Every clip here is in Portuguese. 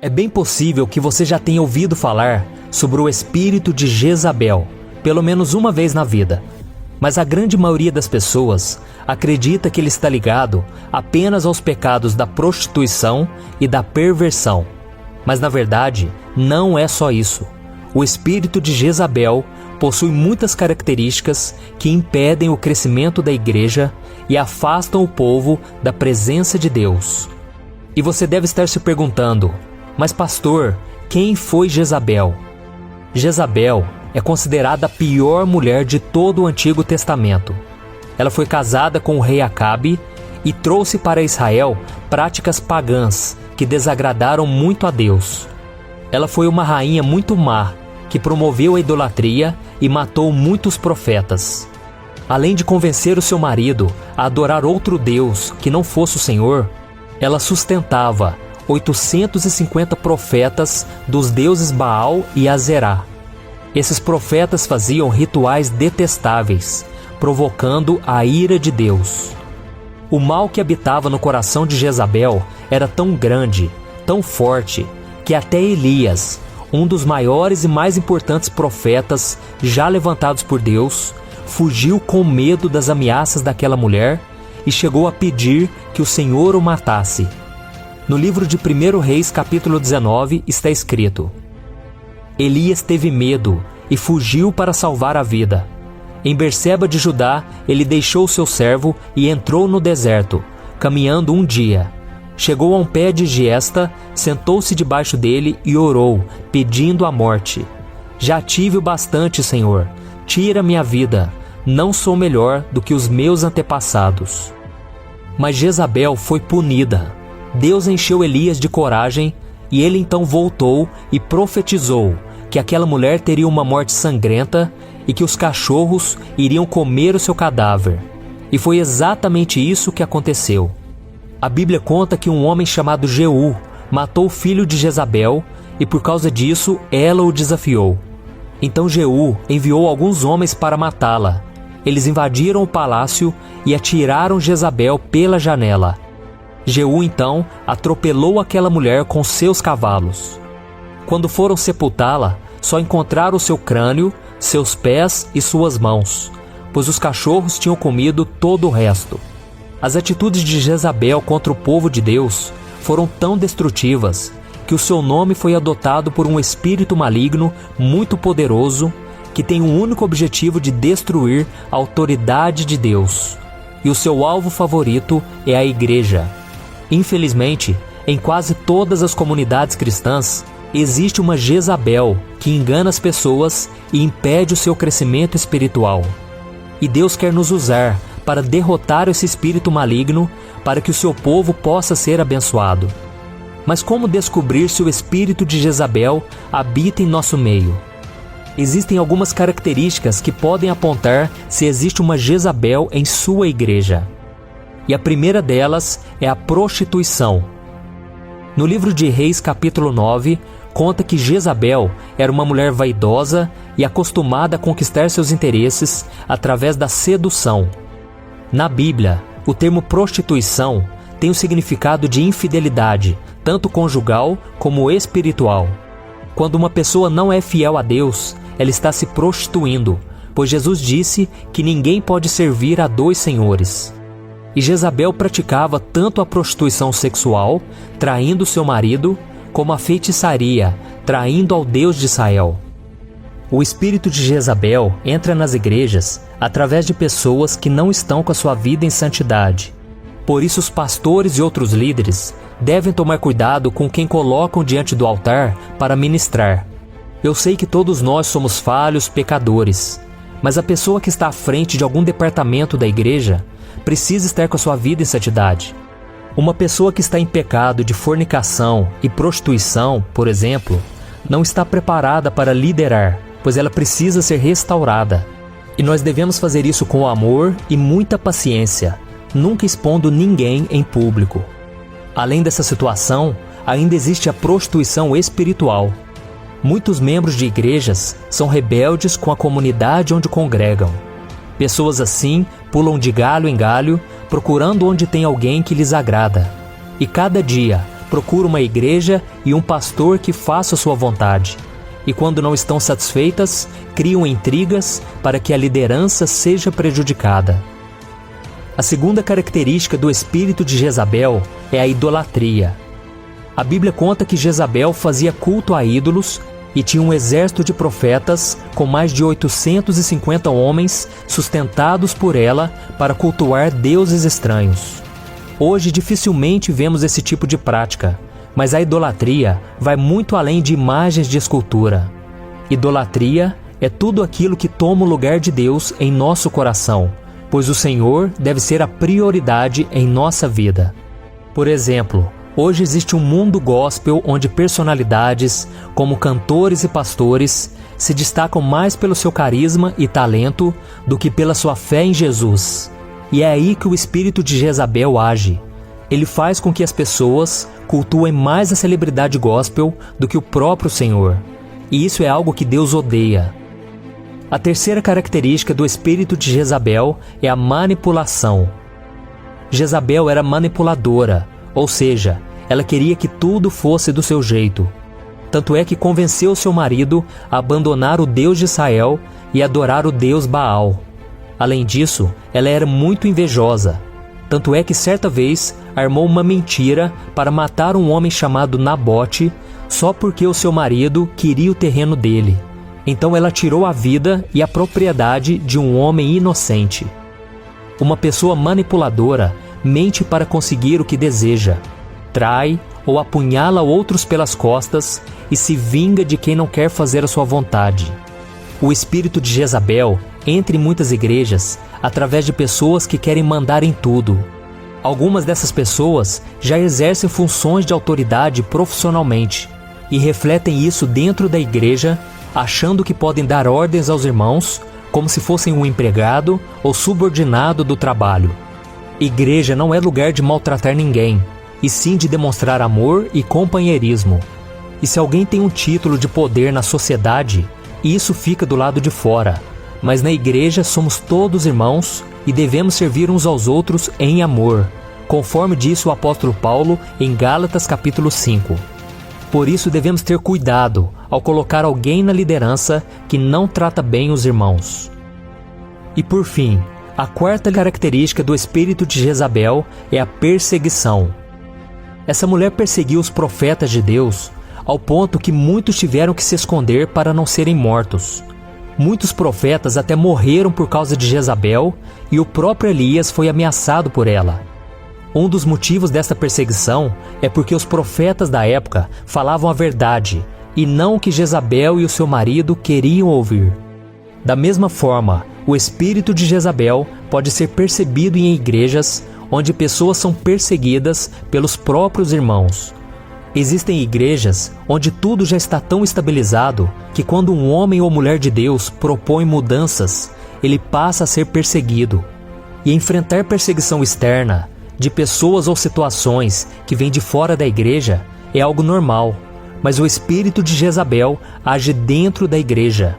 É bem possível que você já tenha ouvido falar sobre o espírito de Jezabel, pelo menos uma vez na vida. Mas a grande maioria das pessoas acredita que ele está ligado apenas aos pecados da prostituição e da perversão. Mas na verdade, não é só isso. O espírito de Jezabel possui muitas características que impedem o crescimento da igreja e afastam o povo da presença de Deus. E você deve estar se perguntando: mas pastor, quem foi Jezabel? Jezabel é considerada a pior mulher de todo o Antigo Testamento. Ela foi casada com o rei Acabe e trouxe para Israel práticas pagãs que desagradaram muito a Deus. Ela foi uma rainha muito má, que promoveu a idolatria e matou muitos profetas. Além de convencer o seu marido a adorar outro Deus que não fosse o Senhor, ela sustentava 850 profetas dos deuses Baal e Azerá. Esses profetas faziam rituais detestáveis, provocando a ira de Deus. O mal que habitava no coração de Jezabel era tão grande, tão forte, que até Elias, um dos maiores e mais importantes profetas já levantados por Deus, fugiu com medo das ameaças daquela mulher e chegou a pedir que o Senhor o matasse. No livro de 1 Reis, capítulo 19, está escrito: Elias teve medo e fugiu para salvar a vida. Em Berseba de Judá, ele deixou seu servo e entrou no deserto, caminhando um dia. Chegou a um pé de giesta, sentou-se debaixo dele e orou, pedindo a morte. Já tive o bastante, Senhor. Tira minha vida. Não sou melhor do que os meus antepassados. Mas Jezabel foi punida. Deus encheu Elias de coragem e ele então voltou e profetizou que aquela mulher teria uma morte sangrenta e que os cachorros iriam comer o seu cadáver. E foi exatamente isso que aconteceu. A Bíblia conta que um homem chamado Jeú matou o filho de Jezabel e por causa disso ela o desafiou. Então Jeú enviou alguns homens para matá-la. Eles invadiram o palácio e atiraram Jezabel pela janela. Jeú então atropelou aquela mulher com seus cavalos. Quando foram sepultá-la, só encontraram o seu crânio, seus pés e suas mãos, pois os cachorros tinham comido todo o resto. As atitudes de Jezabel contra o povo de Deus foram tão destrutivas que o seu nome foi adotado por um espírito maligno muito poderoso que tem o único objetivo de destruir a autoridade de Deus. E o seu alvo favorito é a igreja. Infelizmente, em quase todas as comunidades cristãs, existe uma Jezabel que engana as pessoas e impede o seu crescimento espiritual. E Deus quer nos usar para derrotar esse espírito maligno para que o seu povo possa ser abençoado. Mas como descobrir se o espírito de Jezabel habita em nosso meio? Existem algumas características que podem apontar se existe uma Jezabel em sua igreja. E a primeira delas é a prostituição. No livro de Reis, capítulo 9, conta que Jezabel era uma mulher vaidosa e acostumada a conquistar seus interesses através da sedução. Na Bíblia, o termo prostituição tem o significado de infidelidade, tanto conjugal como espiritual. Quando uma pessoa não é fiel a Deus, ela está se prostituindo, pois Jesus disse que ninguém pode servir a dois senhores. E Jezabel praticava tanto a prostituição sexual, traindo seu marido, como a feitiçaria, traindo ao Deus de Israel. O espírito de Jezabel entra nas igrejas através de pessoas que não estão com a sua vida em santidade. Por isso os pastores e outros líderes devem tomar cuidado com quem colocam diante do altar para ministrar. Eu sei que todos nós somos falhos, pecadores, mas a pessoa que está à frente de algum departamento da igreja precisa estar com a sua vida em santidade. Uma pessoa que está em pecado de fornicação e prostituição, por exemplo, não está preparada para liderar, pois ela precisa ser restaurada. E nós devemos fazer isso com amor e muita paciência, nunca expondo ninguém em público. Além dessa situação, ainda existe a prostituição espiritual. Muitos membros de igrejas são rebeldes com a comunidade onde congregam. Pessoas assim pulam de galho em galho, procurando onde tem alguém que lhes agrada. E cada dia procuram uma igreja e um pastor que faça sua vontade. E quando não estão satisfeitas, criam intrigas para que a liderança seja prejudicada. A segunda característica do espírito de Jezabel é a idolatria. A Bíblia conta que Jezabel fazia culto a ídolos e tinha um exército de profetas com mais de 850 homens sustentados por ela para cultuar deuses estranhos. Hoje dificilmente vemos esse tipo de prática, mas a idolatria vai muito além de imagens de escultura. Idolatria é tudo aquilo que toma o lugar de Deus em nosso coração, pois o Senhor deve ser a prioridade em nossa vida. Por exemplo, hoje existe um mundo gospel onde personalidades, como cantores e pastores, se destacam mais pelo seu carisma e talento do que pela sua fé em Jesus. E é aí que o espírito de Jezabel age. Ele faz com que as pessoas cultuem mais a celebridade gospel do que o próprio Senhor. E isso é algo que Deus odeia. A terceira característica do espírito de Jezabel é a manipulação. Jezabel era manipuladora, ou seja, ela queria que tudo fosse do seu jeito. Tanto é que convenceu seu marido a abandonar o Deus de Israel e adorar o Deus Baal. Além disso, ela era muito invejosa. Tanto é que certa vez armou uma mentira para matar um homem chamado Nabote só porque o seu marido queria o terreno dele. Então ela tirou a vida e a propriedade de um homem inocente. Uma pessoa manipuladora mente para conseguir o que deseja, trai ou apunhala outros pelas costas e se vinga de quem não quer fazer a sua vontade. O espírito de Jezabel entra em muitas igrejas através de pessoas que querem mandar em tudo. Algumas dessas pessoas já exercem funções de autoridade profissionalmente e refletem isso dentro da igreja, achando que podem dar ordens aos irmãos como se fossem um empregado ou subordinado do trabalho. Igreja não é lugar de maltratar ninguém, e sim de demonstrar amor e companheirismo. E se alguém tem um título de poder na sociedade, isso fica do lado de fora. Mas na igreja somos todos irmãos e devemos servir uns aos outros em amor, conforme disse o apóstolo Paulo em Gálatas capítulo 5. Por isso devemos ter cuidado ao colocar alguém na liderança que não trata bem os irmãos. E por fim, a quarta característica do espírito de Jezabel é a perseguição. Essa mulher perseguiu os profetas de Deus ao ponto que muitos tiveram que se esconder para não serem mortos. Muitos profetas até morreram por causa de Jezabel e o próprio Elias foi ameaçado por ela. Um dos motivos desta perseguição é porque os profetas da época falavam a verdade e não o que Jezabel e o seu marido queriam ouvir. Da mesma forma, o espírito de Jezabel pode ser percebido em igrejas onde pessoas são perseguidas pelos próprios irmãos. Existem igrejas onde tudo já está tão estabilizado que quando um homem ou mulher de Deus propõe mudanças, ele passa a ser perseguido. E enfrentar perseguição externa, de pessoas ou situações que vêm de fora da igreja, é algo normal, mas o espírito de Jezabel age dentro da igreja.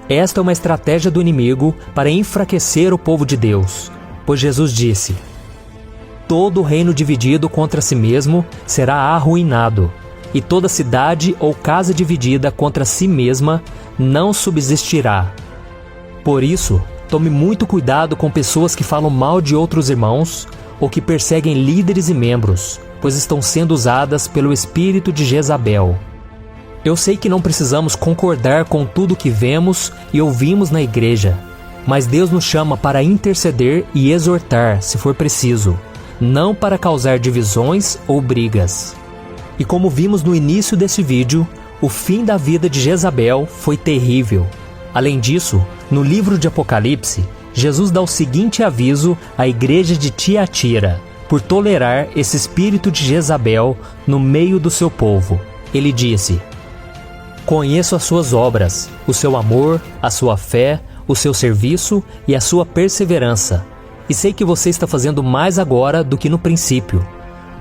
Esta é uma estratégia do inimigo para enfraquecer o povo de Deus, pois Jesus disse: todo reino dividido contra si mesmo será arruinado, e toda cidade ou casa dividida contra si mesma não subsistirá. Por isso, tome muito cuidado com pessoas que falam mal de outros irmãos ou que perseguem líderes e membros, pois estão sendo usadas pelo espírito de Jezabel. Eu sei que não precisamos concordar com tudo que vemos e ouvimos na igreja, mas Deus nos chama para interceder e exortar, se for preciso, não para causar divisões ou brigas. E como vimos no início desse vídeo, o fim da vida de Jezabel foi terrível. Além disso, no livro de Apocalipse, Jesus dá o seguinte aviso à igreja de Tiatira, por tolerar esse espírito de Jezabel no meio do seu povo. Ele disse: conheço as suas obras, o seu amor, a sua fé, o seu serviço e a sua perseverança. E sei que você está fazendo mais agora do que no princípio.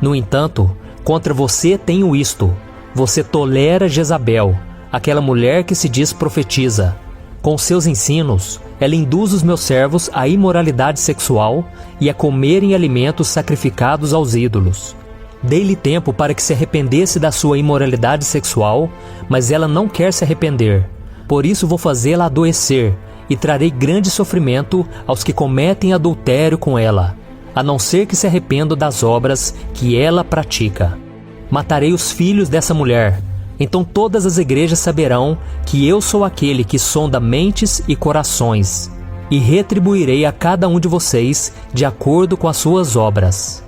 No entanto, contra você tenho isto: você tolera Jezabel, aquela mulher que se diz profetiza. Com seus ensinos, ela induz os meus servos à imoralidade sexual e a comerem alimentos sacrificados aos ídolos. Dei-lhe tempo para que se arrependesse da sua imoralidade sexual, mas ela não quer se arrepender. Por isso vou fazê-la adoecer, e trarei grande sofrimento aos que cometem adultério com ela, a não ser que se arrependam das obras que ela pratica. Matarei os filhos dessa mulher. Então todas as igrejas saberão que eu sou aquele que sonda mentes e corações, e retribuirei a cada um de vocês de acordo com as suas obras.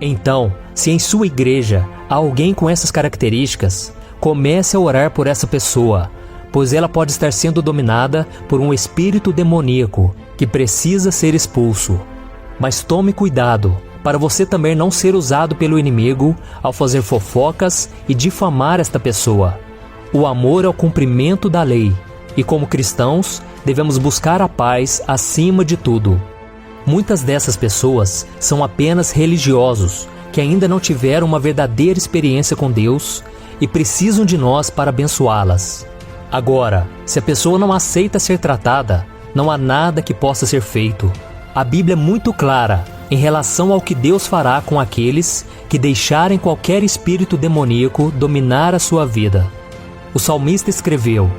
Então, se em sua igreja há alguém com essas características, comece a orar por essa pessoa, pois ela pode estar sendo dominada por um espírito demoníaco que precisa ser expulso. Mas tome cuidado para você também não ser usado pelo inimigo ao fazer fofocas e difamar esta pessoa. O amor é o cumprimento da lei, e como cristãos, devemos buscar a paz acima de tudo. Muitas dessas pessoas são apenas religiosos, que ainda não tiveram uma verdadeira experiência com Deus e precisam de nós para abençoá-las. Agora, se a pessoa não aceita ser tratada, não há nada que possa ser feito. A Bíblia é muito clara em relação ao que Deus fará com aqueles que deixarem qualquer espírito demoníaco dominar a sua vida. O salmista escreveu: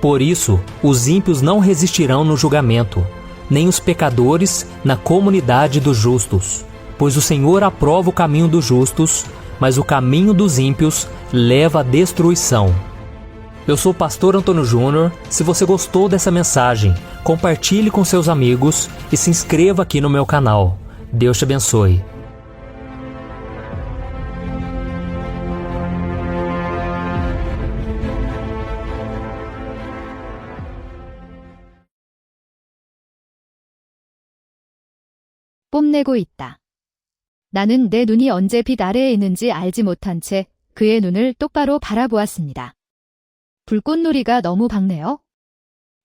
Por isso, os ímpios não resistirão no julgamento, nem os pecadores na comunidade dos justos. Pois o Senhor aprova o caminho dos justos, mas o caminho dos ímpios leva à destruição. Eu sou o pastor Antônio Júnior. Se você gostou dessa mensagem, compartilhe com seus amigos e se inscreva aqui no meu canal. Deus te abençoe. 뽐내고 있다. 나는 내 눈이 언제 빛 아래에 있는지 알지 못한 채 그의 눈을 똑바로 바라보았습니다. 불꽃놀이가 너무 밝네요.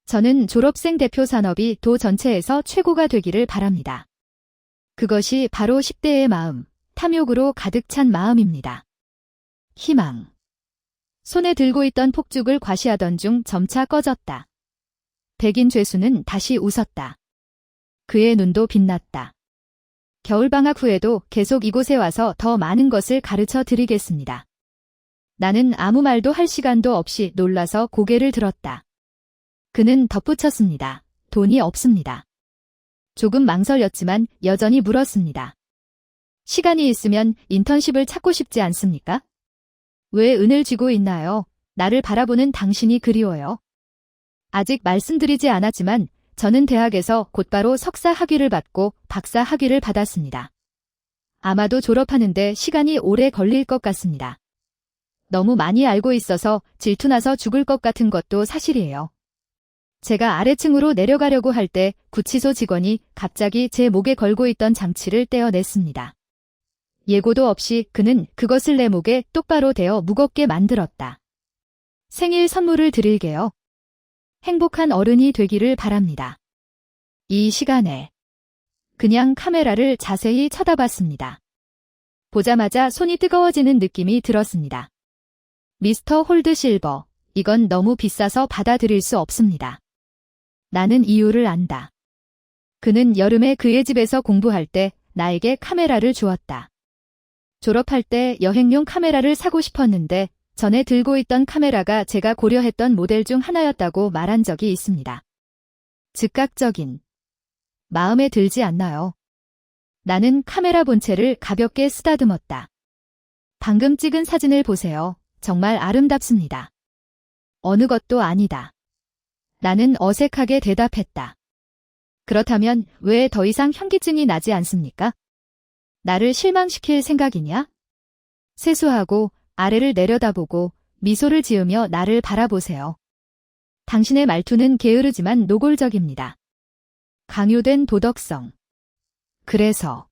저는 졸업생 대표 산업이 도 전체에서 최고가 되기를 바랍니다. 그것이 바로 10대의 마음, 탐욕으로 가득 찬 마음입니다. 희망. 손에 들고 있던 폭죽을 과시하던 중 점차 꺼졌다. 백인 죄수는 다시 웃었다. 그의 눈도 빛났다. 겨울방학 후에도 계속 이곳에 와서 더 많은 것을 가르쳐 드리겠습니다. 나는 아무 말도 할 시간도 없이 놀라서 고개를 들었다. 그는 덧붙였습니다. 돈이 없습니다. 조금 망설였지만 여전히 물었습니다. 시간이 있으면 인턴십을 찾고 싶지 않습니까? 왜 은을 쥐고 있나요? 나를 바라보는 당신이 그리워요. 아직 말씀드리지 않았지만 저는 대학에서 곧바로 석사 학위를 받고 박사 학위를 받았습니다. 아마도 졸업하는데 시간이 오래 걸릴 것 같습니다. 너무 많이 알고 있어서 질투나서 죽을 것 같은 것도 사실이에요. 제가 아래층으로 내려가려고 할 때 구치소 직원이 갑자기 제 목에 걸고 있던 장치를 떼어냈습니다. 예고도 없이 그는 그것을 내 목에 똑바로 대어 무겁게 만들었다. 생일 선물을 드릴게요. 행복한 어른이 되기를 바랍니다. 이 시간에 그냥 카메라를 자세히 쳐다봤습니다. 보자마자 손이 뜨거워지는 느낌이 들었습니다. 미스터 홀드 실버, 이건 너무 비싸서 받아들일 수 없습니다. 나는 이유를 안다. 그는 여름에 그의 집에서 공부할 때 나에게 카메라를 주었다. 졸업할 때 여행용 카메라를 사고 싶었는데 전에 들고 있던 카메라가 제가 고려했던 모델 중 하나였다고 말한 적이 있습니다. 즉각적인 마음에 들지 않나요? 나는 카메라 본체를 가볍게 쓰다듬었다. 방금 찍은 사진을 보세요. 정말 아름답습니다. 어느 것도 아니다. 나는 어색하게 대답했다. 그렇다면 왜 더 이상 현기증이 나지 않습니까? 나를 실망시킬 생각이냐? 세수하고 아래를 내려다보고 미소를 지으며 나를 바라보세요. 당신의 말투는 게으르지만 노골적입니다. 강요된 도덕성. 그래서